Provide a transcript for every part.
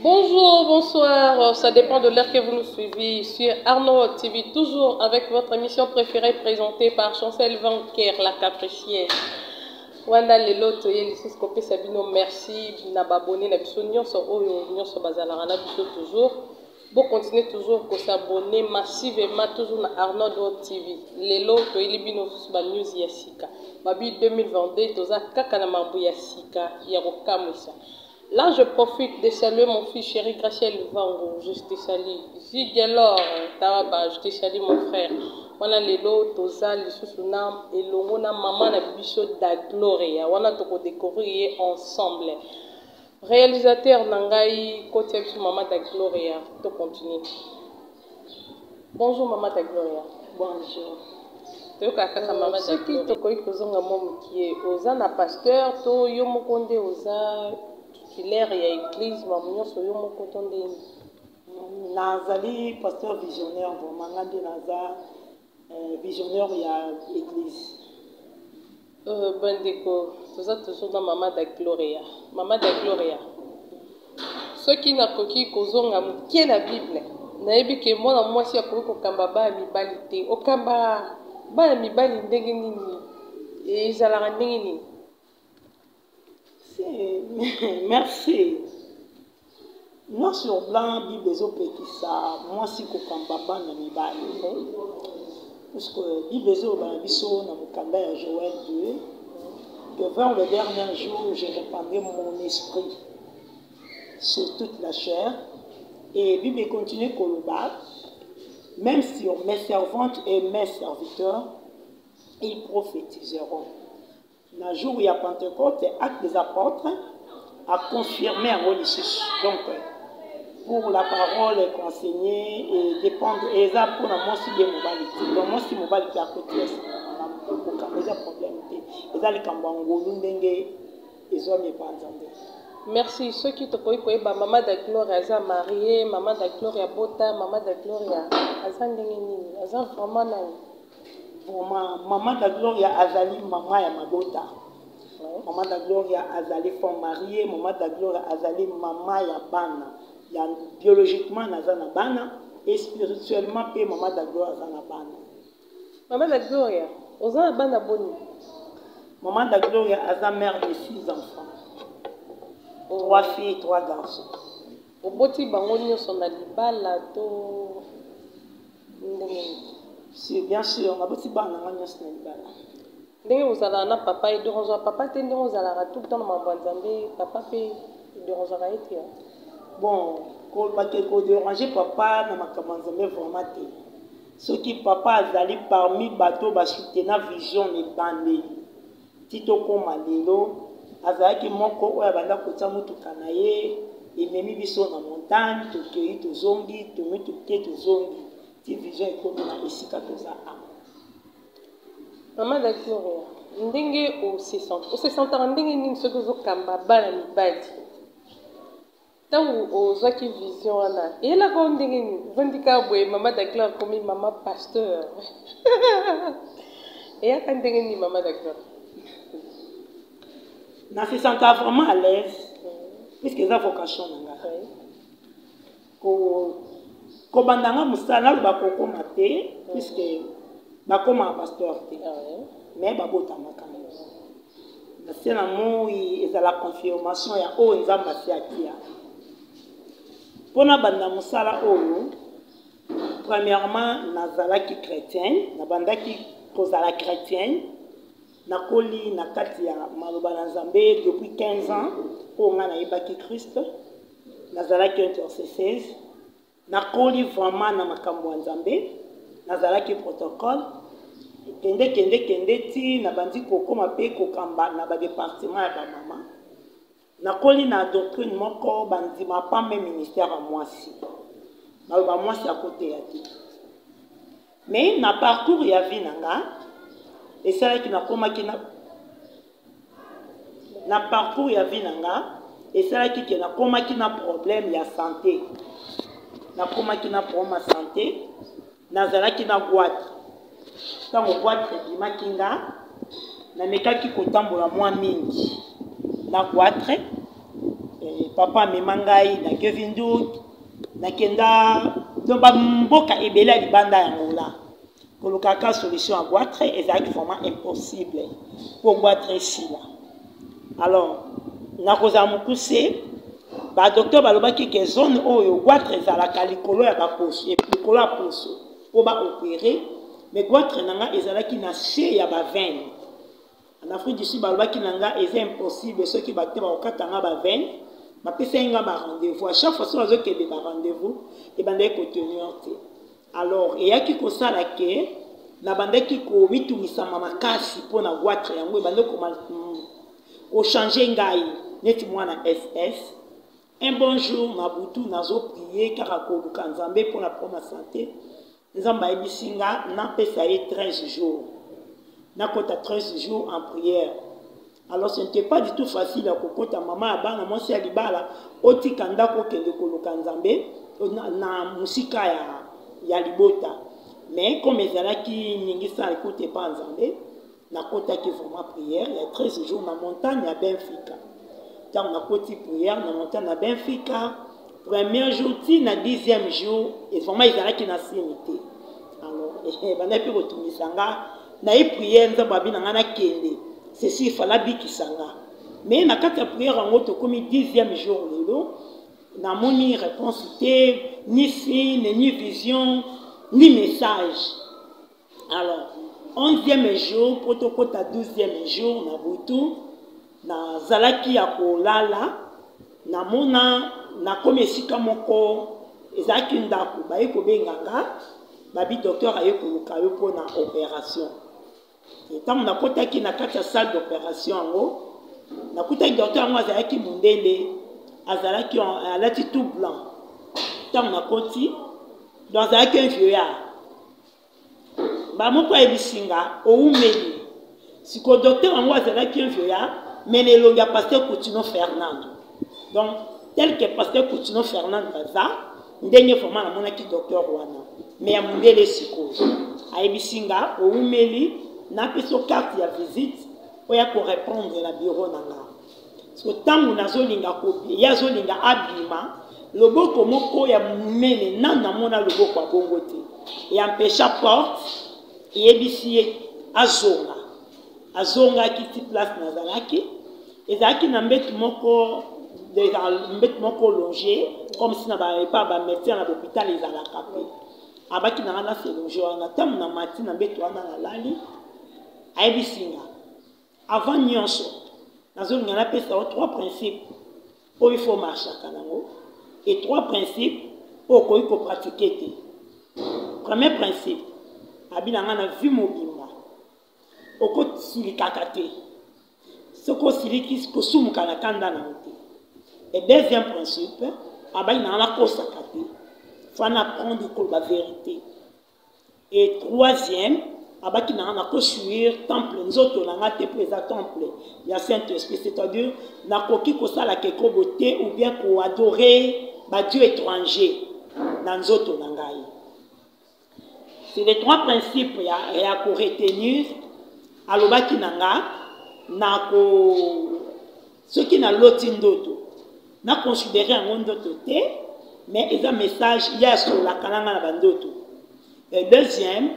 Bonjour, bonsoir, ça dépend de l'heure que vous nous suivez sur Arnaud TV, toujours avec votre émission préférée présentée par Chancel Vanker, la capricière. Wanda lelo toyeli siskope sabino merci na babonné na biso nyonso oyo nyonso bazalaka na biso toujours. Bon continuer toujours ko s'abonner massivement toujours na Arnaud TV. Lelo toyeli bino ba news ya sika. Babi 2022 toza kaka na mambu ya sika ya kokamwisa. Là, je profite de saluer mon fils chéri Graciel Vango. Je te salue. Zigelor, Taraba, je te salue mon frère. Wana lelo toza lisusuna elongo na maman na biso da Gloria. Wana toko découvrir ensemble. Réalisateur nangai côté biso maman da Gloria. To continue. Bonjour maman da Gloria. Bonjour. Toyoka kaka maman da Gloria. Toko ikozonga momu qui oza na pasteur to yo mokonde oza titulaire ya église mamunyo so yo moko tonde nazali pasteur visionnaire vraiment ngandi naza visionnaire ya église. Bandeko toza toujours na mama da Gloria. Mama da Gloria, soki nakoki kozonga mokie na bible nayebi ke mwana mwasi akoki kokamba bana mibali te, okamba bana mibali ndenge nini ezalaka ndenge nini? Merci. Noir sur blanc, Bible ezopekisa mwasi kokamba bana mibali. Parce que Bible ezobiso na mokanda ya Joël 2 que vers le dernier jour je répandrai mon esprit sur toute la chair. Et Bible continue koloba même sur mes servantes et mes serviteurs ils prophétiseront. Le jour où il y a Pentecôte, Acte des Apôtres a confirmé un rôle ici. Donc, pour la parole enseignée et dépendre, et ça pour la moitié des mobilités. Donc, moi, si mobile est à côté, c'est un problème. Et ça, les Kambangolou, ils ont mis pas entendu. Merci. Ceux qui te connaissent, maman de Gloria, Aza mariée, maman de Gloria Bota, maman de Gloria, Aza Ndengeni, Aza vraiment nani. Maman de Gloria Azali, maman ya Mabota. Maman de Gloria Azali, femme mariée. Maman de Gloria Azali, maman ya Bana. Biologiquement, Nazana Bana. Et spirituellement, maman de Gloria Azana Bana. Maman de Gloria, Ozana Bana Boni. Maman de Gloria Azana mère de 6 enfants. 3 filles et 3 garçons. Oboti bango nyonso na libala to ndenge. Si, bien sûr, on a beaucoup de choses. Ndenge ozala na papa et dérangeant papa te ndenge ozala tout le temps na mabwanzambe papa pe dérangeant ete. Bon, ko déranger papa na makabanzambe vraiment te. Ce qui papa azali parmi bateau ba soutenir vision ne bandeli. Tito koma lelo azalaki moko oya banda kotsa mutuka na ye ememi biso na montagne tokei tozongi tomi toke tozongi. Vision ekomi na esika toza a. Maman da Gloria, ndenge se sentaka ndenge nini soki ozokamba bana mibali ntango ozwaki vision wana eyelaka ndenge nini vandika boye mama da Gloria komi mama pasteur eyaka ndenge nini mama da Gloria? Na se senta vraiment à l'aise puisque eza vocation na nga kobandanga musala bakokoma te puisque bakoma pasteur te mais babotamaka nase na moi ezala confirmation ya oyo nzambe asiaki ya mpona banda mosala oyo premièrement nazalaki chrétienne nabandaki kozala chrétienne nakoli na kati ya maloba na nzambe depuis 15 ans oyo nga nayebaki Christ nazalaki intercesseuse nakoli vraiment na makambo ya nzambe nazalaki protocole kende ti na bandi kokoma pe kokamba na badepartement ya bamama nakoli na doctrine moko bandima pambe ministère ya mwasi naloba mwasi akoteya te mais na parcours ya vie nanga esalaki nakomaki na parcours ya vie nanga esalaki ke nakomaki na problème ya santé nakomaki na problème ya santé nazalaki na boîte ntango boîte ebimaki nga namekaki kotambola mwa mingi na boîte papa memangai na Kevin Dout na kenda donc ba mboka ebela libanda ya ngola kolokaka solution à goitre ezaki vraiment impossible pour goitre ici là. Alors na koza mukuse ba docteur balobaki que zone oyo goitre ezalaka likolo ya baposo et likolo ya poso po ba opérer mais goitre nanga ezalaki na chez ya ba veine. En Afrique du Sud balobaki nanga c'est impossible ceux qui batte ba okatanga ba veine ma pesa inga ba rendez-vous à chaque fois so que ba rendez-vous et bande ko tenir. Alors et yaki ko sala ke na bande ki ko mitumisa makasi pona goitre yango bande ko changer ngai neti mwana SS. Un bon jour, Nabutu nazo prier car à Koluka Nzambe pour la première santé. Nzamba ebisinga na pesa 13 jours. Na kota 13 jours en prière. Alors ce n'était pas du tout facile à kokota maman abana moi si alibala oti kanda ko kende Koluka Nzambe na musika ya libota. Mais comme ezalaki ningisa écoute pas Nzambe, na kota ki vraiment prière, il y a 13 jours na montagne à Benfica. On a côté prière, on a monté à Benfica. Premier jour, na 10e jour, et vraiment ils allaient qui na sinité. Alors, on a pu retourner sanga. Na prière, nous avons bien na kende. Ceci il fallait bien qui sanga. Mais na quatre prière en haut, comme 10e jour lelo, na moni réponse ni signe, ni vision, ni message. Alors, 11e jour, protocole à 12e jour, na butu. Na zalaki ya kolala na mona na komesika moko ezaki ndako baye ko benganga babi docteur aye koluka yo pona opération et tant na kotaki na kati ya salle d'opération ngo na kotaki docteur ngo azalaki mundele azalaki alati tout blanc tant na koti dans azalaki un vieillard ba moko ebisinga oumeli siko docteur ngo azalaki un vieillard. Mais il y a pasteur Coutinho Fernando. Donc, tel que pasteur Coutinho Fernando Baza, dernier format la monaki docteur Wana. Mais il y a mon délai psychose. A Ebisinga, au Oumeli, n'a pas de carte de visite pour répondre à la bureau nanga. Parce que tant que nous avons copie, il y a zolinga abima, le beau komoko ya mene nana mona le beau kwa bongote. Et empêcha porte, et Ebisiye azonga. Azonga qui ti place nazalaki. Et zaki na mbet moko longé comme si na pas ba médecin à l'hôpital ils ala capé abaki na na se longé na tam na mati na mbet wana na lali aibisinga avant nyonso nazo ngana pesa 3 principes où il faut marcher kanango et 3 principes où il faut pratiquer. Premier principe abina na vie mobimba oko silikakate soko siliki kosumuka na kanda na ote. Et deuxième principe abai na la kosakate faut apprendre la vérité. Et troisième abaki na kosuir temple nzoto na te présent temple ya Saint-Esprit, c'est-à-dire na koki kosala keko beauté ou bien ko adorer ba dieu étranger na nzoto na ngai. C'est les 3 principes ya ko retenir alobaki nanga na ko ce qui na loti ndoto na considérer un ndoto te mais il y a un message il y a sur la kananga na bandoto. Et deuxième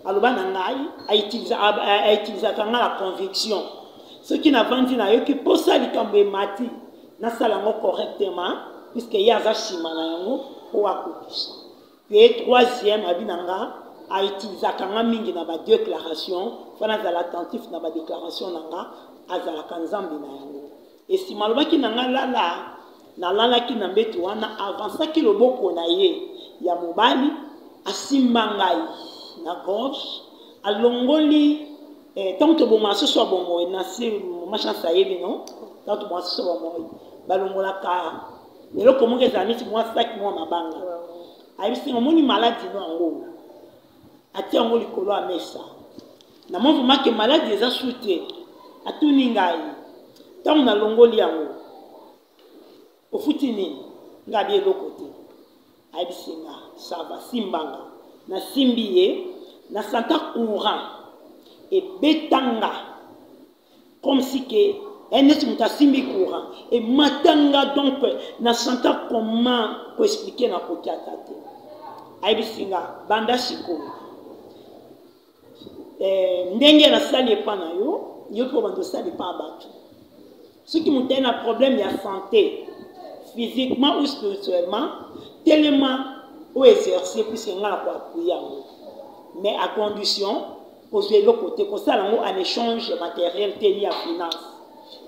aloba nangai a utilisé la conviction ce qui n'a vendu na yo qui posa likambo mati na salango correctement puisque il y a za shimana yango pour akokisa. Et troisième abinanga a utilisé kanga mingi na ba déclaration fana za l'attentif na ba déclaration nanga azala kanzambi na yango. Et si malobaki nanga na lala ki na mbeto wana avança ki loboko na ye ya mobali asimbangai na gauche alongoli tant que bon maso so bon na si machin ça yebi non tant que bon so bon balongola ka lelo komo ke zami ti moi sac moi mabanga ayibisi ngomoni maladie no ngo ati ngo likolo a mesa na mo vuma ke maladie eza shooter atuni ngai tant na longoli yango au futini ngabi lokote ayibisi nga ça va simbanga na simbiye na santa courant et betanga comme si que neti moto asimbi courant et matanga donc na santa comment ko expliquer na koki ata te ayebisinga banda sikoyo ndenge nasali epa na yo mpo bando osali epa ya bato soki moto aye na problème ya santé physiquement ou spirituellement tellement ou exercer puisque nga na koapuye yango mais à condition kozwa eloko te kosala yango en échange matériel te lié à finance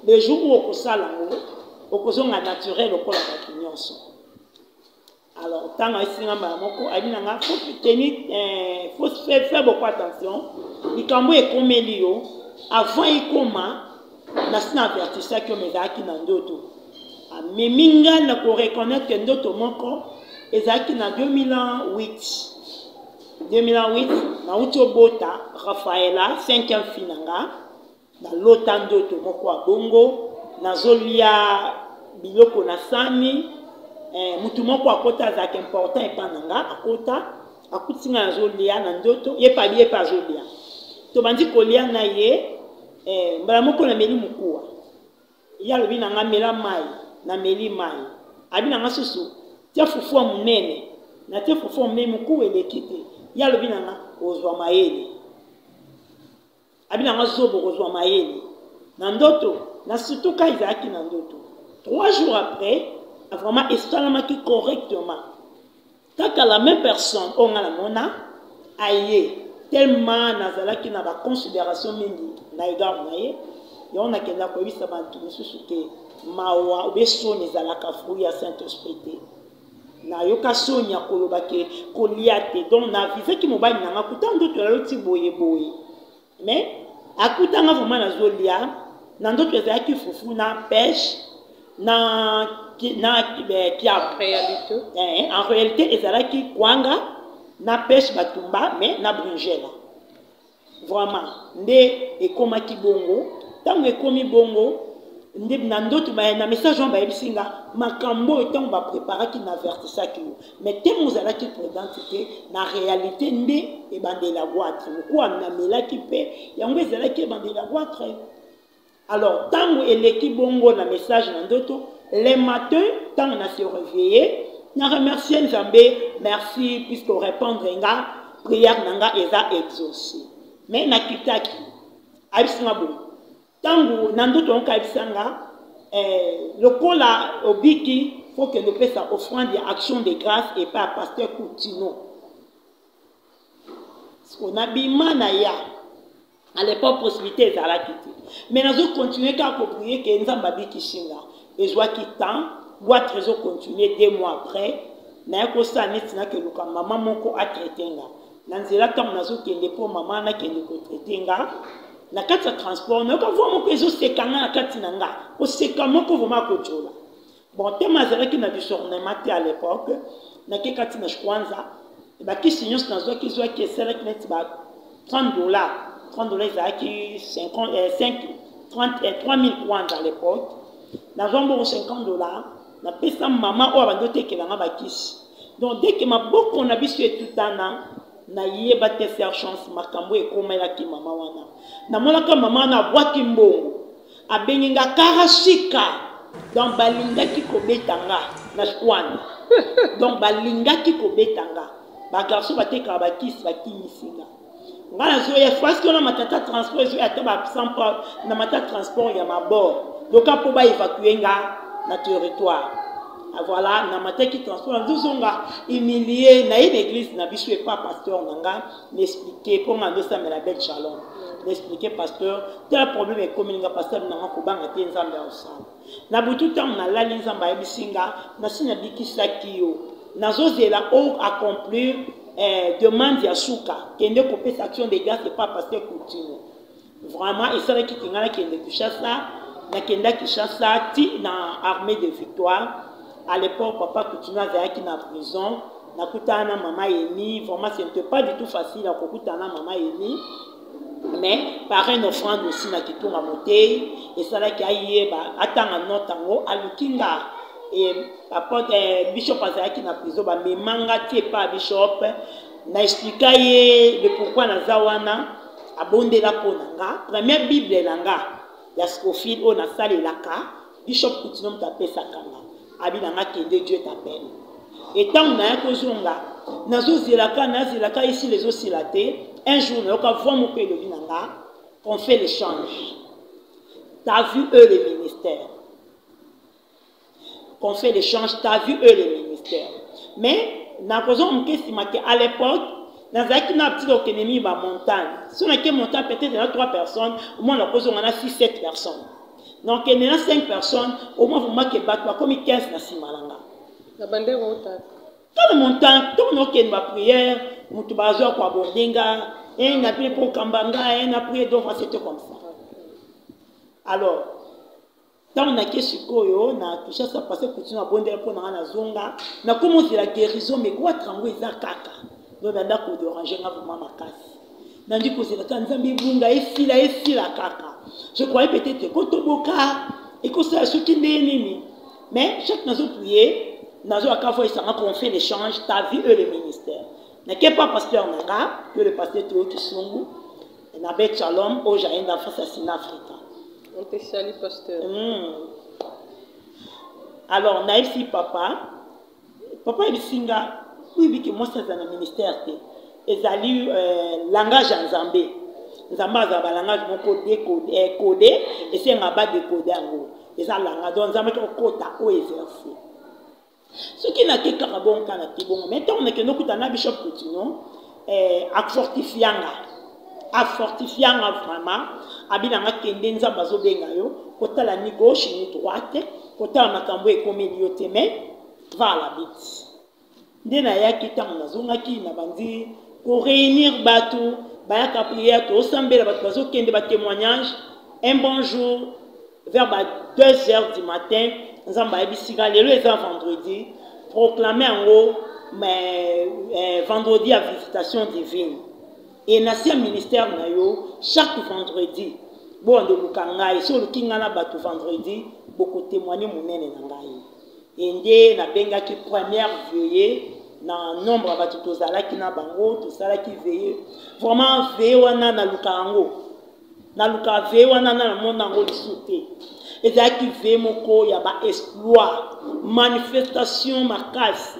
le jour où okosala yango okozonga naturel lokola bato nyonso. Alors ntango esinga mbala moko abi nanga faut faire beaucoup attention likambo ekomeli yo avant ekoma nasi na avertisaki yo mezalaki na ndoto amemi ngai na koreconnaitre ndoto moko ezalaki na 2008 nauti obota Rafaela 5e fille nanga na lota ndoto moko ya bongo nazolia biloko na sani mutu moko akota azalaka important epa nanga akota akutinga nazolia na ndoto ye pabi ye pa azolia tobandi kolia na ye mbala moko nameli mokuwa ye alobi nanga mela mai nameli mai abi nanga susu tia fufu ya monene na tia fufu ya monene mokuwa eleki te ye alobi nanga ozwa mayele abi nanga zobo kozwa mayele na ndoto na surtout ka ezalaki na ndoto 3 jours après vraiment esalamaki correctement kaka la même personne oyo nga namona aye tellement nazalaki na baconsidération mingi na égard na ye yango nakenda koyebisa bantu mosusu te mawa obe soni ezalaka fruit ya Saint-Esprit te nayoka soni ya koloba ke kolia te donc navizaki mobali nanga kuta ndoto yaloti boyeboye mais akutanga vraiment nazolia na ndoto ezalaki fufu na pêche na en réalité ezalaki kwanga na pêche batumba mais na bringela vraiment nde ekomaki bongo ntango ekomi bongo nde na ndoto na message wana bayebisinga makambo oyo ntango bapreparaki na avertisaki yo mais te mozalaki prudente te na réalité nde ebandela goitre mokuwa namelaki mpe yango ezalaki ebandela goitre. Alors ntango eleki bongo na message na ndoto le matin ntango na se réveillé na remercier Nzambe merci puisque répondre nga prière nanga eza exaucé mais na kitaki abisinga bo tangu na ndoto onka abisanga lokola obiki faut que le pesa offrande ya action de grâce et pas pasteur Coutinho on a bima na ya à l'époque possibilité ezalaki te mais nazo continuer ka ko prier que Nzambe abiki shinga ezwa ki temps doit trésor continuer 2 mois après na ko sa netina ke luka maman moko a traité nga na nzela tam nazo kende po maman na kende ko traité nga na kati ya transport na ko vo moko ezo sekanga na kati na nga o sekamo ko voma ko chola bon tema zalaki na discernement à l'époque na ke kati na kwanza ba ki signos na zo ki zo ki sala ki net ba $30 zaki 3000 kwanza à l'époque na zombo $50 na pesa maman o abandote ke nga bakisi donc dès que ma boko na biso etutana na yeba te faire chance makambo ekomela ki mama wana na monaka mama na bwaki mbongo abenginga karashika donc balingaki kobetanga na shkwana donc balingaki kobetanga ba garçon bateka bakisi bakimisinga ngana zo ya parce que na matata transport zo ata ba sans pas na matata transport ya mabord donc apo ba évacuer nga na territoire. Voilà, na mataki transport nduzonga humilié na une église na biso et pas pasteur nanga m'expliquer comment ndo ça me la belle shalom m'expliquer pasteur tel problème est comme nga pasteur nanga ko banga te Nzambe ya osala na butu tam na lali Nzambe ya bisinga na sina bikisaki yo nazozela o accomplir demande ya suka kende ko pesa action de grâce et pas pasteur Coutinho vraiment et ça qui ngana kende Kinshasa na kenda Kinshasa ti na armée de victoire. À l'époque, papa Coutinho avait na prison. Nakutana maman Eni. Vraiment, ce n'était pas du tout facile à Nakutana maman Eni. Mais par une offrande aussi, na kitunga moté. Et ça là qui a eu, attend notre tango, à l'ukinga. Et papa, bishop avait na prison. Mais manga tie pas bishop. Na expliqué le pourquoi na zawana abonde la ponanga. Première Bible langa. ya Scofield on a salé la ka Bishop Coutinho tapé sa kanga abi na kende Dieu t'appelle et tant na kozonga nazo zilaka ici les oscillatés un jour on va voir mon pays le binanga on fait l'échange. T'as vu eux les ministères, qu'on fait l'échange, t'as vu eux les ministères. Mais na kozonga à l'époque dans un petit économie va montagne. Si on a une montagne, peut-être il y a 3 personnes, au moins on a 6-7 personnes. Donc il y a 5 personnes, au moins vous marquez battre comme 15 na simalanga. La bandère montagne. Quand le montagne, tout le monde qui a prière, on te base quoi bordinga, et on a prié pour Kambanga, et on a prié donc c'était comme ça. Alors, quand on a que ce koyo, on a touché ça parce que continue à bondir pour na zonga, na commencé la guérison mais quoi trango za kaka. Donc on a ko déranger na vraiment makasi. Nandi ko c'est la Tanzanie bunga ici la kaka. Je croyais peut-être que Kotoboka et que ça ce qui nini. Mais chaque nazo prier, nazo akafo et ça qu'on fait l'échange, t'as vu eux le ministère. N'est pas pasteur nanga, que le pasteur Théo Kisungu, na bet Shalom au Jaïn d'Afrique Assassinat Africa. On te salue pasteur. Alors naïf si papa il singa oui que moi c'est dans le ministère et zali langage en Zambé. Nzamba za ba langage moko codé et c'est ngaba décoder ngo. Et ça langage donc Nzamba ko kota o exercer. Ce qui n'a que carabon kana tibon maintenant on est que nous kutana Bishop Coutinho a fortifianga vraiment abinanga kende Nzamba zo benga yo kota la ni gauche ni droite kota la makambo e comme yote mais va la bite. Ndena yaki tango nazonga ki na bandi pour réunir bateau bayaka prière to sambela bato bazo kende ba témoignage un bon jour vers 2h du matin Nzamba ebisiga lelo eza vendredi proclamer en haut mais vendredi à visitation divine et nasia ministère na yo chaque vendredi bon de lukangai so lukinga na bato vendredi beaucoup témoigner monene na ngai et ndé na benga ki première veillée na nombre ba tout zala ki na bango tout ça qui veille vraiment veille wana na lukango na luka veille wana na monango disouté et ça qui veille moko ya ba exploit manifestation makasi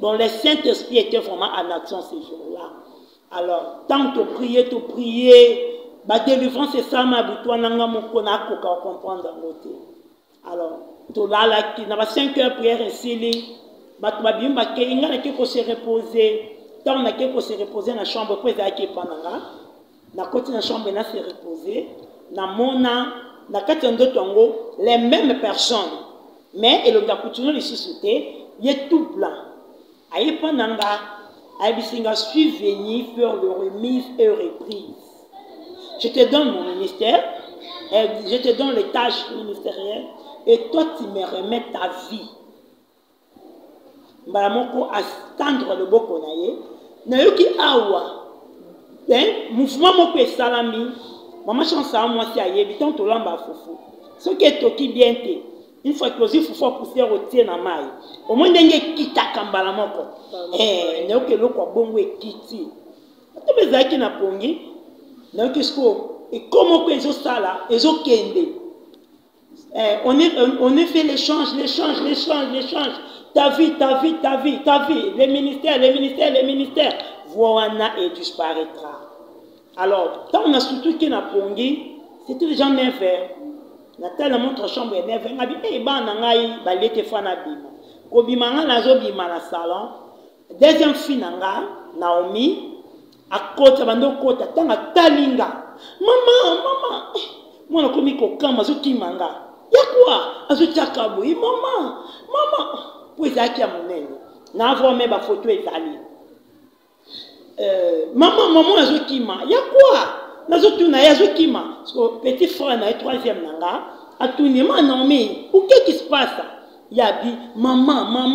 dont le Saint-Esprit était vraiment en action ces jours-là. Alors tant que prier ba délivrance c'est ça ma butwa nanga moko na ko comprendre dans côté. Alors to la qui na ba 5 heures prière ici bato babimba ke ingana ke ko se reposer tant na ke ko se reposer na chambre pour ça qui pananga na côté na chambre na se reposer na mona na kati ndotongo les mêmes personnes mais et le Coutinho les sociétés il est tout blanc ayi pananga ayi bisinga suis venu faire le remise et reprise. Je te donne mon ministère je te donne les tâches ministérielles et toi tu me remets ta vie. Balamoko attendre le boko naye na yoki awa mouvement moko esalami maman chance à moi si ayebi tant to lamba fufu ce qui est toki bien te une fois que aussi fufu pousser retier na mai au moins ndenge kitaka mbala moko na yoki loko bongo ekiti to bezaki na pongi na yoki sko et comment que ezo sala ezo kende on est fait l'échange. Ta vie, les ministères, voilà et disparaîtra. Alors, quand on a surtout qu'il a pongi, c'était déjà 9h. Nathalie montre chambre et 9h. On a dit, eh ben, on a eu balete fana bima. Kobimanga nazo bima na salon. Deuxième fille nanga, Naomi, à côté, bando côté, tanga talinga. Maman, moi, on a commis kokama, zuki manga. Y'a quoi? Azuchakabu, maman. Puis ça qui a mon aîné. N'a pas même ma photo étalée. Maman, azukima. Y'a quoi? Nazutuna, yazukima. Petit frère, n'a troisième nanga. A tout le monde nommé. Ou qu'est-ce qui se passe? Yabi, maman.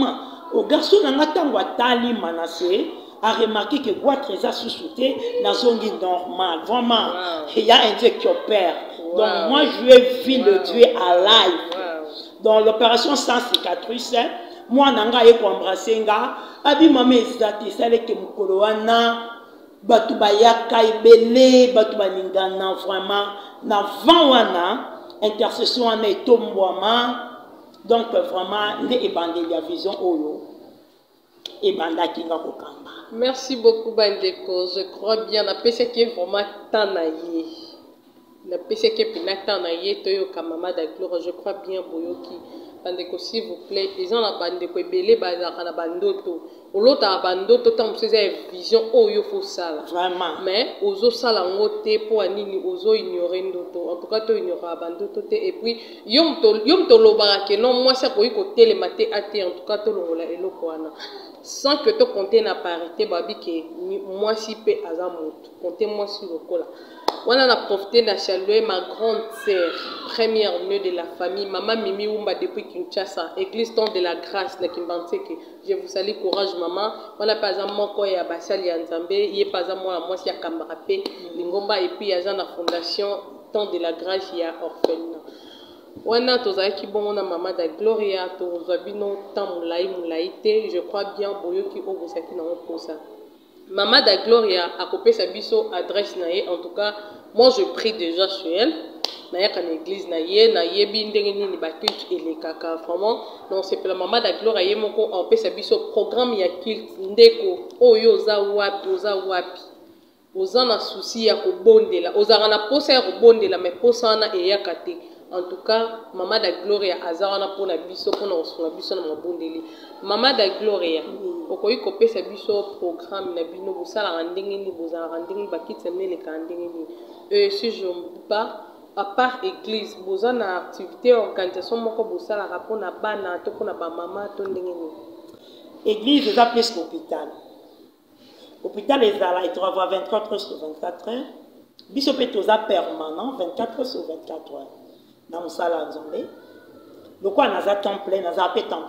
Au garçon nanga tango tali manassé. A remarqué que Guatre a sous-souté dans son guide normal. Vraiment, il y a un Dieu qui opère. Donc moi, je vais vivre le Dieu à live. Dans l'opération sans cicatrice, moi, nanga eko embrasser nga, abi mama ezati sale ke mukolo wana, batu bayaka ebele, batu baningana vraiment na vent wana, intercession en etombwama. Donc vraiment, les bandés la vision oyo et banda kinga kokamba. Merci beaucoup Bandeko. Je crois bien la PC qui est vraiment tanaye. La PC qui est tanaye toyo kamama d'agloire. Je crois bien Boyoki. Bandeko s'il vous plaît. Ils ont la bandeko belé bazaka na bandoto. Olota bandoto tant que c'est vision oyo faut ça. Vraiment. Mais ozo sala ngote pour anini ozo ignorer ndoto. En tout cas to ignorer bandoto te et puis yom to lobara que non moi ça koyi ko télématé até en tout cas to longola eloko wana. Sans que tu comptes na parité babi que moi si pe azamout comptez moi sur le cola. On a profité de saluer ma grande sœur, première nœud de la famille, maman Mimi Oumba depuis Kinshasa, église temps de la grâce na Kimbanseke. Je vous salue, courage maman. On a pas un moko ya basali ya Nzambe, y pas un moi si ya Kamarape, Lingomba et puis y a la fondation temps de la grâce ya orphelinat. Wana tozaki bon na mama da Gloria tozabino tant moulaï te, je crois bien boyoki obosaki na posa. Mama da Gloria a coupé sa biso adresse naie. En tout cas, moi je prie déjà sur elle. Naie kan église naie bi ndenge ni ba culte et les kaka vraiment. Donc c'est pour la mama da Gloria yé moko a coupé sa biso programme ya culte ndeko oyo za wapi oza na souci ya ko bondela ozanga na posa ya ko bondela mais posa na e ya kate. En tout cas, Maman da Gloria azarana pour la biso pour na biso na mabondeli. Maman da Gloria, okoyi kopé sa biso programme na bino bosala ndenge ni bozala ndenge bakitse mele ka ndenge ni. Si je me pas à part église, bozana activité organisation moko bosala rapport na bana to pour na ba maman to ndenge ni. Église eza plus hôpital. Hôpital ezala et travaille 24 heures sur 24 heures. Biso pe toza permanent 24 heures sur 24 heures. Dans le salon Nzambe. Donc, on a un temps plein, on a un peu temps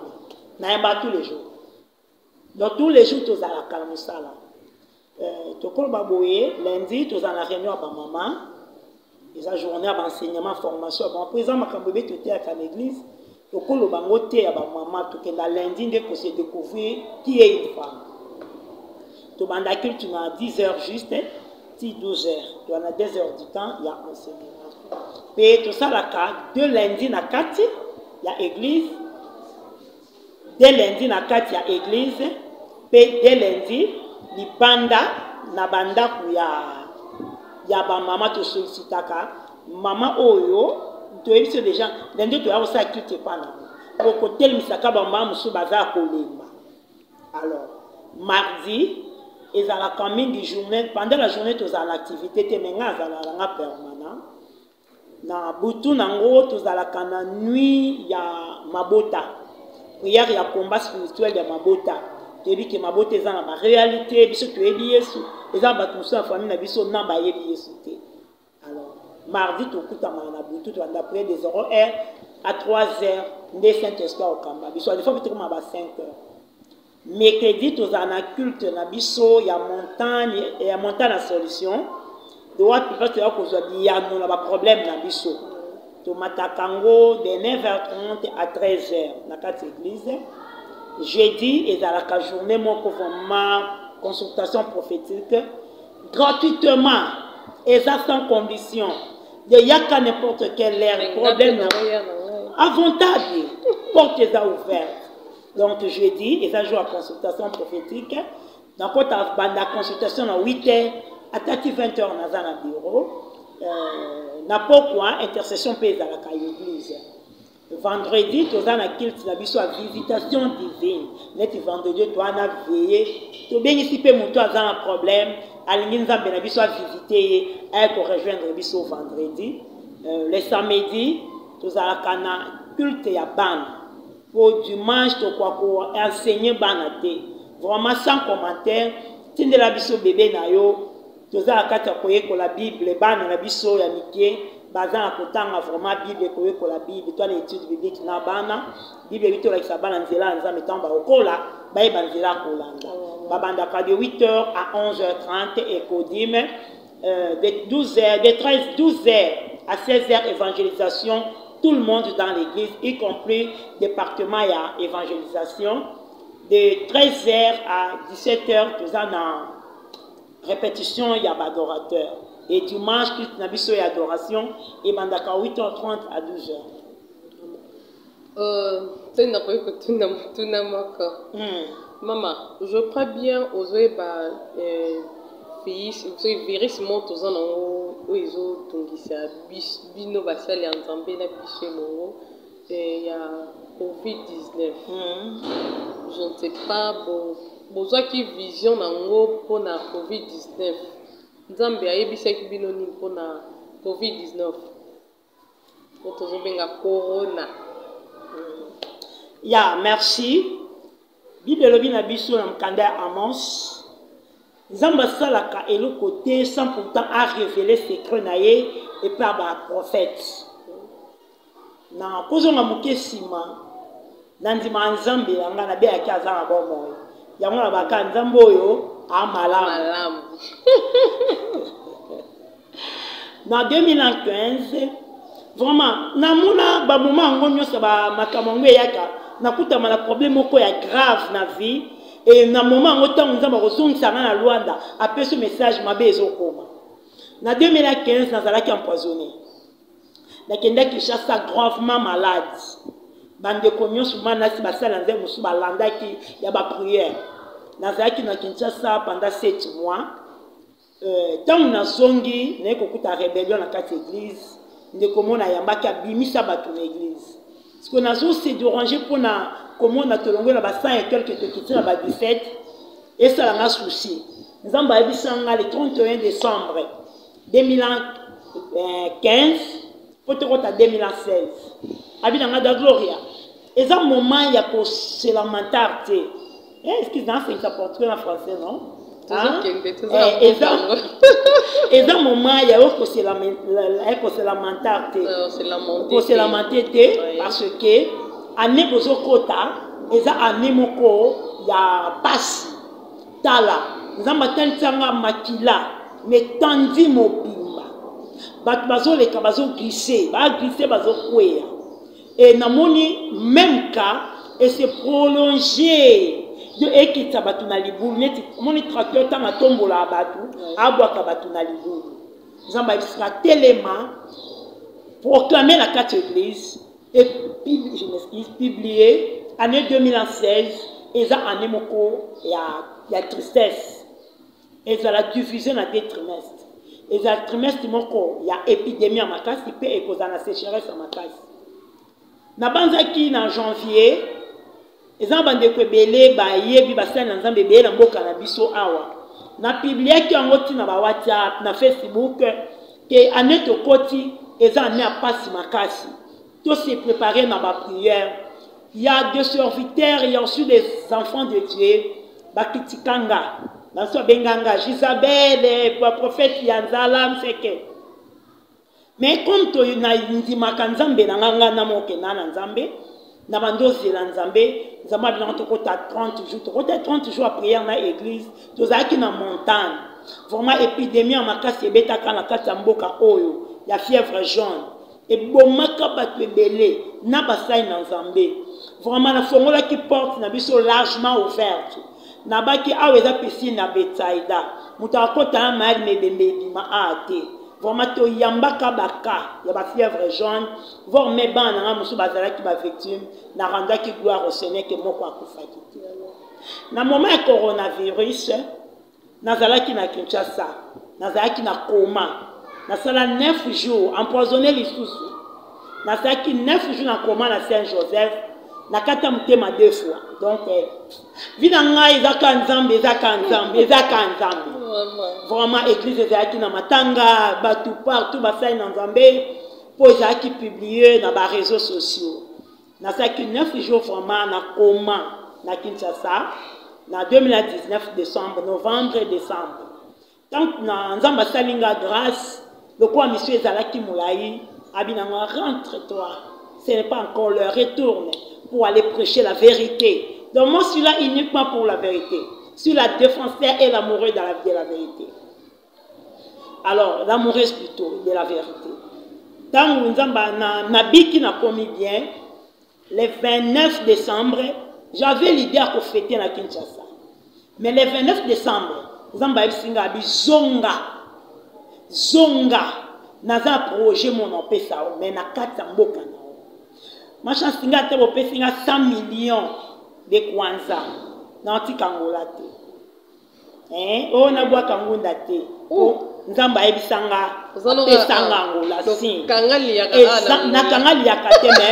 plein. On a tous les jours. Donc, tous les jours, tu as la calme sala. Tu as lundi, tu as la réunion avec maman. Ils ont journée d'enseignement, formation. Bon, présent, je suis tu es à l'église. Tu as le bangoté avec maman. Tu as lundi, tu as découvrir qui est une femme. Tu as tu as 10 heures juste, 12 heures. Tu as 2 heures du temps, il y a enseignement. Et tout ça, de lundi na kati, il y a église. De lundi na kati, il y a église. Et de lundi, il banda, na banda où il y a maman to sollicitaka. Maman oyo, tu es ici déjà. Lundi, tu as aussi acquitté pas là. Au côté, le misaka bamba musu baza kolemba. Alors, mardi, ils ont la commune du journée. Pendant la journée, tu as l'activité, tu as la permanent. Na butu nango tozalaka na nuit ya mabota prière ya combat spirituel ya mabota tebi ke mabota eza na ba réalité biso toyebi Yesu eza bato mosusu na famille na biso na bayebi Yesu te. Alors mardi tokutama na butu to anda prière de 0h à 3h nde Saint-Esprit okamba biso des fois bitokoma ba 5h. Mercredi tozana culte na biso ya montagne la solution. Doit peut tu as causé un problème dans biso. Tomatakango de 9h30 à 13h dans cette église. Jeudi et dans la journée mon vraiment consultation prophétique gratuitement et sans condition. De yaka n'importe quelle heure problème avantage portes ouvertes. Donc jeudi et ça joue à consultation prophétique. Donc quand la consultation à 8h à 20h dans un bureau, n'a pas quoi intercession pèse à la l'église. Vendredi, tu as une visitation divine. Net vendredi, tu as veillé. Tu as bien ici, tu as un problème. Alingin Zambé na biso visiter et pour rejoindre biso vendredi. Le samedi, tu as kana culte ya ban. Pour dimanche, tu as enseigner banate. Vraiment sans commentaire. Tinde la biso bébé na yo. Toza akata koye ko la Bible bana na biso ya mike baza akotanga vraiment Bible koye ko la Bible toi les études bibliques na bana Bible bito la kisabana nzela nza metamba okola baye banzela kolanda babanda ka de 8h à 11h30 et kodime de 12h de 12h à 16h évangélisation tout le monde dans l'église y compris département ya évangélisation de 13h à 17h toza na répétition, il y a adorateur. Et dimanche, culte na biso et adoration, et bandaka 8h30 à 12h. Maman, je crois bien aux virus monte aux ans où ils ont bino basali en Zambie na biche mongo et il y a COVID-19. Je ne sais pas besoin qui vision nango pour la COVID-19. Zambie a ebisa ki bino ni pour la COVID-19. Pour toujours benga corona. Ya, merci. Bible lobi na biso na mkanda Amos. Nzamba salaka elo côté sans pourtant à révéler secret naie et par ba prophète. Na kozonga mukesima nandima nzambe yanga na be akaza na bomo. Yango na baka nzambo oyo amalam. Na 2015 vraiment namuna ba moment ngonyo sa ba makamongwe yaka nakuta mala problème oko ya grave na vie. Et na moment où on a reçu na Luanda, après ce message mabe ezokoma. Na 2015 nazalaki empoisonné. Na kenda Kinshasa gravement malade. Bande konyo souma na si basala nze musu balanda ki ya ba prière. Nazalaki na Kinshasa pendant 7 mois. Tant na zongi na kokuta rébellion na kati église, ndekomona yambaki abimisa bato na église. Ce qu'on a se déranger pour na comment on a tolongé la bassin et quelques petits la 17 et ça l'a souci. Nous avons le 31 décembre 2015 pour te à 2016. Abinanga da Gloria. Et ça moment il y a que c'est la mentalité. Est-ce qu'ils ont fait ça portrait en français non? Et dans le moment il y a que c'est la mentalité. C'est la mentalité parce que année bozokota eza année moko ya pasi tala nzamba tantanga makila mais tandi mobimba bat bazoleka bazoglisser bazokwea et namoni même cas et c'est prolongé de ekita batu na libulu neti moni tracteur tanga tombola batu abwaka batu na libulu nzamba sera tellement proclamer la carte église. Et je m'excuse, publié année 2016, et ça année moko il y a tristesse. Et ça l'a diffusé dans des trimestres. Et ça trimestre moko il y a épidémie à ma casse, il peut causer la sécheresse à ma casse. Na banzaki na janvier, et ça bande ko belé ba yebi ba sa na nzambe be na mboka na biso awa. Na publié ki ngoti na ba WhatsApp, na Facebook que année to koti et ça année a passe ma casse. Tout s'est préparé dans ma prière. Il y a des serviteurs, il y a aussi des enfants de Dieu. Bakitikanga, dans ce Benganga, Isabelle, le prophète Yanzalam, c'est que. Mais comme tu as dit, Makanzambe, Nanga Namoke, Nanzambe, Nabandozi Lanzambe, Zama Blanc, tu as 30 jours, tu as 30 jours à prière dans l'église, tu as qui dans la montagne. Vraiment, épidémie en Makas, et Beta Kanakamboka Oyo, il y a fièvre jaune. Et bomaka batwe belé na basai na Nzambe vraiment la fongola qui porte na biso largement ouverte na baki aweza piscine na Betsaida mutakota mal mebembe ma ate vraiment to yambaka baka ya ba fièvre jaune voir mes bana na musu bazala ki ba victime na randa ki gloire au Seigneur que moko akufaki na moment ya coronavirus nazalaki na Kinshasa nazalaki na coma. Na sala 9 jours, empoisonné les sous. Na sala 9 jours na coma na Saint-Joseph, na kata mutema 2 fois. Donc, vidanga ezaka nzambe. Vraiment, église ezaki na matanga, batu partout basai na nzambe, po ezaki publié na ba réseaux sociaux. Na sala 9 jours vraiment na coma na Kinshasa, na 2019 décembre, novembre et décembre. Tant na nzamba salinga grâce. Le quoi, monsieur Zalaki Moulaï, Abinanga, rentre-toi. Ce n'est pas encore l'heure, retourne pour aller prêcher la vérité. Donc, moi, je suis là uniquement pour la vérité. Je suis la défenseur et l'amoureuse de la vérité. Alors, l'amoureuse plutôt de la vérité. Tant que Nabi qui n'a commis bien, le 29 décembre, j'avais l'idée à fêter la Kinshasa. Mais le 29 décembre, Zamba Singa Zonga. zonga naza projet mon opesa mais na kati ya mboka na o machin singa te bopesi nga 100 millions de kwanza na tika ngola te o na bwa kangunda te nzamba ayebisanga pesanga ngola si na kangali ya kate me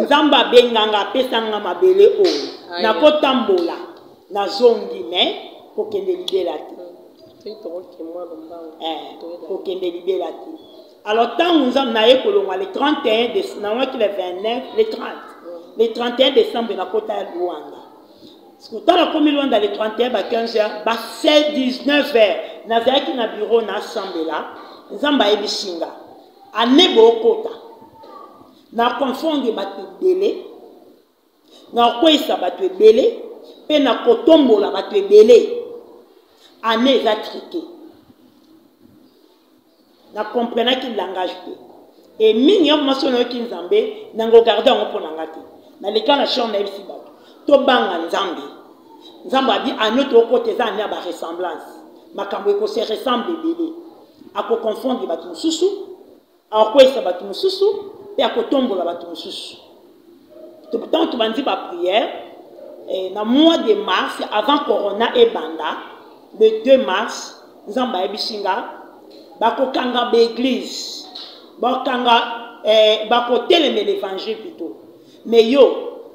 nzamba benganga pesanga mabele o na kotambola na zongi me kokende libela te kokende libela te alors tant nous avons naé kolongwa le 31 décembre na le 29 le 31 décembre na kota ya Luanda Quand on a commis loin dans les 31 à 15 heures, bah 19 heures, nazaki na bureau na assemblée là, nzamba ebishinga. Ane bokota. Na confondre batu belé, na kwesa batu belé, pe na kotombola batu belé. Ane za triqué. Na comprenant qu'il langage pe. Et minyo masono ki nzambe, na ngogarder on pona ngati. Na leka na chambre na bisi batu. To banga nzambe. Nzambe a dit à notre côté ça n'a pas ressemblance. Makambo eko se ressemble bébé. Ako confondre batu mususu, ako kwesa batu mususu, pe ako tombola batu mususu. Tout pourtant tu bandi ba prière et na mois de mars avant corona et banda le 2 mars nzambe a bishinga bako kanga ba église. Bakanga bako télémer l'évangile plutôt. Mais yo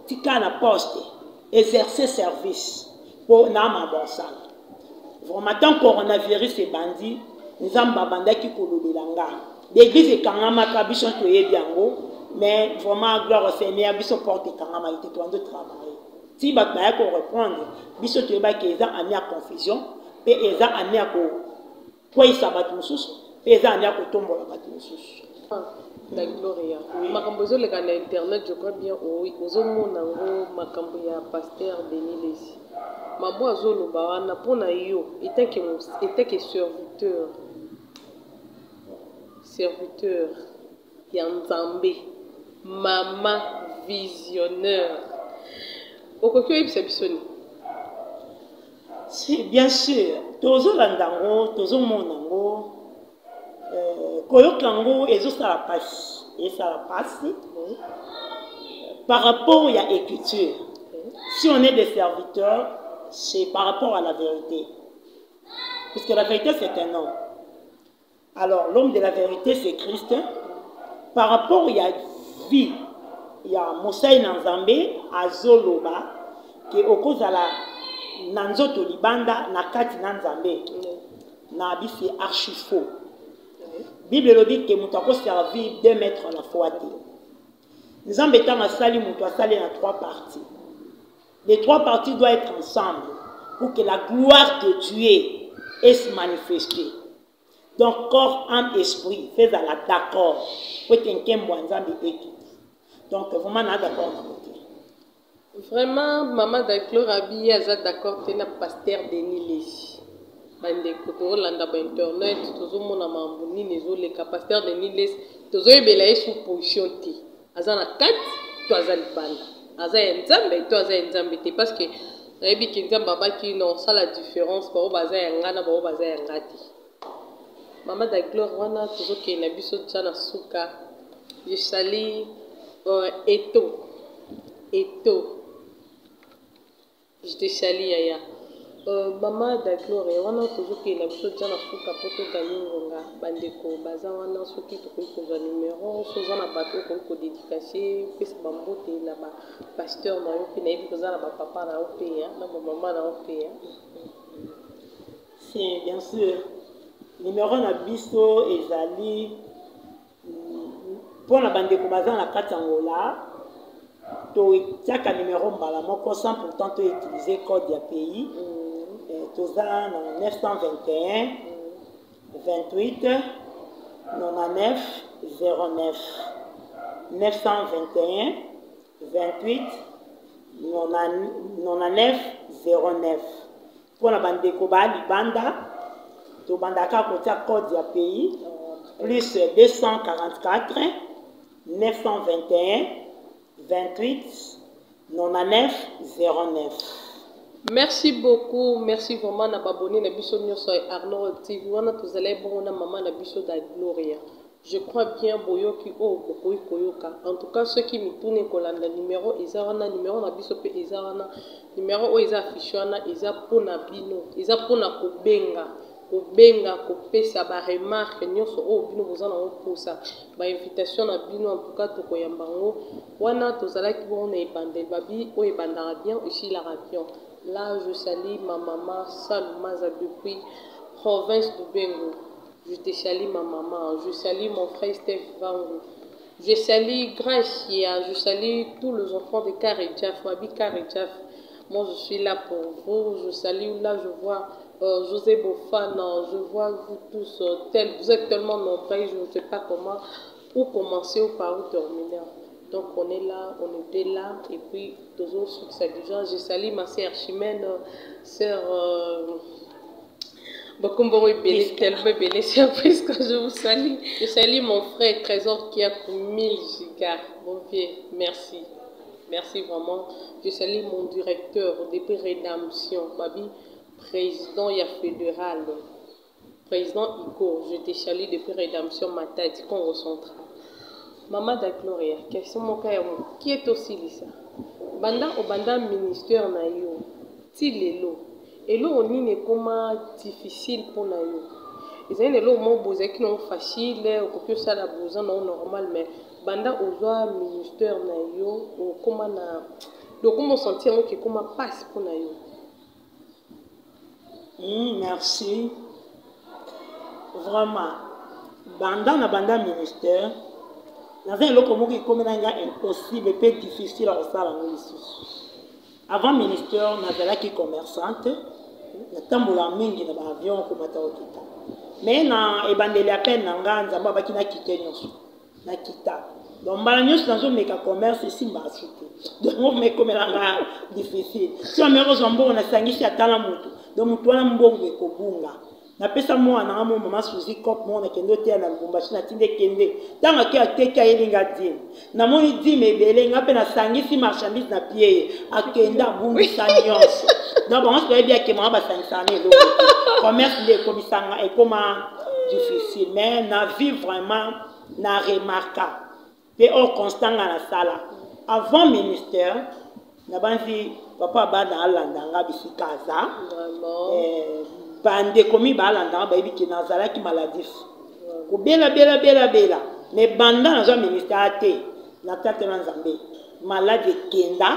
tika na poste exercer service pour nama bonsal. Vraiment tant coronavirus et bandit, nous avons babanda qui kolobelanga. L'église est kangama kabison to yebiango, mais vraiment gloire au Seigneur, biso porte kangama ite to ando travailler. Si bataya ko reprendre, biso to yeba ke eza ania confusion, pe eza ania ko kwesa batu mususu, pe eza ania ko tombola batu mususu. La Gloria. Makambozo le canal internet, je crois bien, oui. Ozomo nango makambo ya pasteur Denis Lesi. Mabo azolo bawana pona yo était que serviteur ya Nzambe, maman visionnaire. Okoko yebisa bisoni. Si bien sûr, tozo landango, tozo monango. Koyokango ezosa la passe et ça la passe par rapport à l'écriture. Si on est des serviteurs, c'est par rapport à la vérité, puisque la vérité c'est un homme. Alors l'homme de la vérité c'est Christ. Par rapport à la vie, il y a Mosaï Nanzambe azoloba qui okozala nanzoto libanda nakati Nanzambe na bisi archi faux. Bible le dit que nous avons servi 2 mètres à la fois. Nous avons été en salle, nous avons salé en 3 parties. Les 3 parties doivent être ensemble pour que la gloire de Dieu se manifeste. Donc, corps, âme, esprit, fais à la d'accord. Donc, vraiment, on est d'accord. Vraiment, maman d'Aglore Abi, elle est d'accord, c'est le pasteur Denis Lesi. Bande kotorolanda ba internet tozomona mambo nini ezoleka pasteur de Niles tozoyebela ye sous position te aza na kati to aza libanda aza ya nzambe to aza ya nzambe te parce que nayebi ke nzambe abaki na osala différence bao baza ya nga na bao baza ya nga te. Mama da Gloire wana tozokende na biso tya na suka je sali eto je te sali yaya. Maman d'Aglore, on a toujours qui n'a pas de gens à foutre à poto galingonga, bandeko, baza wana soki to ko za numéro, soza na bateau ko dédicacer, pesa bambote na ba pasteur na yo pe na yebi ko za na ba papa na yo pe ya, na ba maman na yo pe ya. Si bien sûr. Numéro na biso ezali pour na bandeko baza na kati Angola. Chaque numéro mbala moko sans pourtant to utiliser code ya pays. Tozan 921 28 99 09 921 28 99 09 pour la bande de Koba Libanda to bandaka kotia code ya pays plus 244 921 28 99 09 Merci beaucoup, merci vraiment na baboni na biso nyoso Arnaud TV wana tozalai bongo na maman na biso da Gloria. Je crois bien boyoki o bokoyi koyoka. En tout cas ceux qui mitune kolanda numéro eza wana numéro na biso pe eza wana numéro o eza affiché wana eza pona bino eza pona kobenga kopesa ba remarque nyonso o bino bozana oposa ba invitation na bino en tout cas tokoyamba ngo wana tozalaki bongo na ebandeli babi o ebandaka bien aussi la bien. Là, je salue ma maman Salmaza depuis province de Bengo. Je te salue ma maman. Je salue mon frère Steph Vango. Je salue Gracia. Je salue tous les enfants de Karidjaf, Wabi Karidjaf. Moi, je suis là pour vous. Je salue, là, je vois José Bofana. Je vois vous tous. Vous êtes tellement nombreux, je ne sais pas comment, où commencer ou par où terminer. Donc on est là, on était là, et puis toujours succès du genre. Je salue ma sœur Chimène, sœur Bokumboro Bélé, tellement belle surprise que je vous salue. Je salue mon frère Trésor qui a pour 1000 gigas. Mon vieux, merci. Merci vraiment. Je salue mon directeur depuis Rédemption, Babi, président ya fédéral, président Ico. Je te salue depuis Rédemption, Matadi, qu'on recentre. Maman da Gloria, question mon cas qui est aussi lisa. Banda au banda ministère na yo, ti lelo. Et là on est comment difficile pour na yo. Ils ont le mot bosé qui non facile, ou que ça la besoin non normal mais banda au joie ministère na yo, ou comment na, donc comment sentir que comment passe pour na yo. Merci. Vraiment. Banda ministère. Dans un local qui est impossible et difficile à faire. Avant le ministère, nous avons qui commerçante. Nous avons mingi na avion comme kita. Mais na ebandeli appel na nganza mbaba kina kitenyoso. Na kita. Donc balanyos dans meka commerce ici mbasuki. Donc me comme la difficile. Si on me rozombo on a sangisi atala mutu. Donc mutu wana mbongo ekobunga. Na pesa mwa na mo mama suzi kop mo na kendo te na Lubumbashi na tinde kende tanga ke ateka yelinga din na mo di mebele nga pe na sangisi marchandise na pied akenda bungu sanyos donc on se bien que moi ba sangisa ne lo commerce de komisanga et comment difficile mais na vie vraiment na remarquable pe au constant na sala avant ministère na banzi papa bana alanda nga bisikaza bande komi balanda bayibi ki nazala ki maladif ko bela mais banda na zo ministère te na tante na Nzambe malade kenda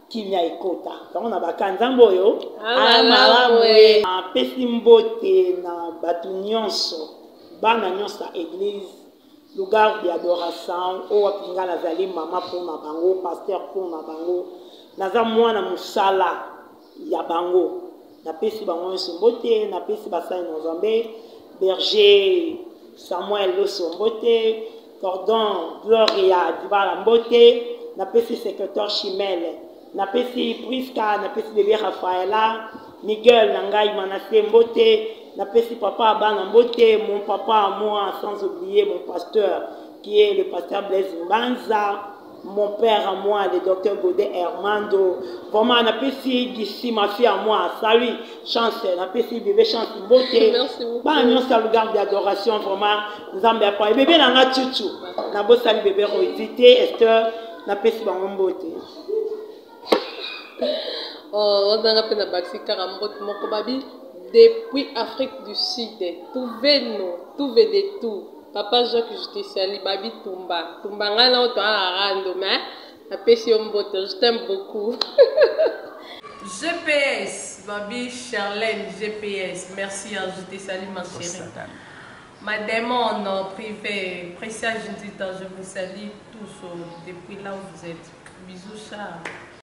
kimia ekota donc na bakanzambo yo malawe apesi mbote na batu nyonso bana nyonso ya église lugar d'adoration o apinga nazali mama pour na bango pasteur pour na bango naza mwana musala ya bango na pesi bango sombote na pesi basai na Nzambe berger Samuel lo sombote cordon Gloria dibala mbote na pesi secrétaire Chimène na pesi Priska na pesi bébé Rafaela Miguel Nangai Manassé mbote na pesi papa bana mbote mon papa à moi sans oublier mon pasteur qui est le pasteur Blaise Mbanza, mon père à moi, le docteur Godet Hermando. Vraiment, on a pu d'ici ma fille à moi. Salut, chance, on a pu bébé chance, beauté. Merci beaucoup. Bah, nous sommes le garde d'adoration, vraiment. Nous avons bien parlé. Bébé, on a chouchou. On a beau salut bébé, Roïdité, Esther, on a pu bon beauté. Oh, on a pu na baxi karambote moko babi depuis Afrique du Sud. Tout veut de tout. Papa Jacques, je te salue, Babi Tumba. Tumba ngana oto arando, mais apesi omboto, je t'aime beaucoup. GPS, Babi Charlène, GPS. Merci, je te salue ma chérie. Ma démon privée, Précia Judith, je vous salue tous depuis là où vous êtes. Bisous, chat.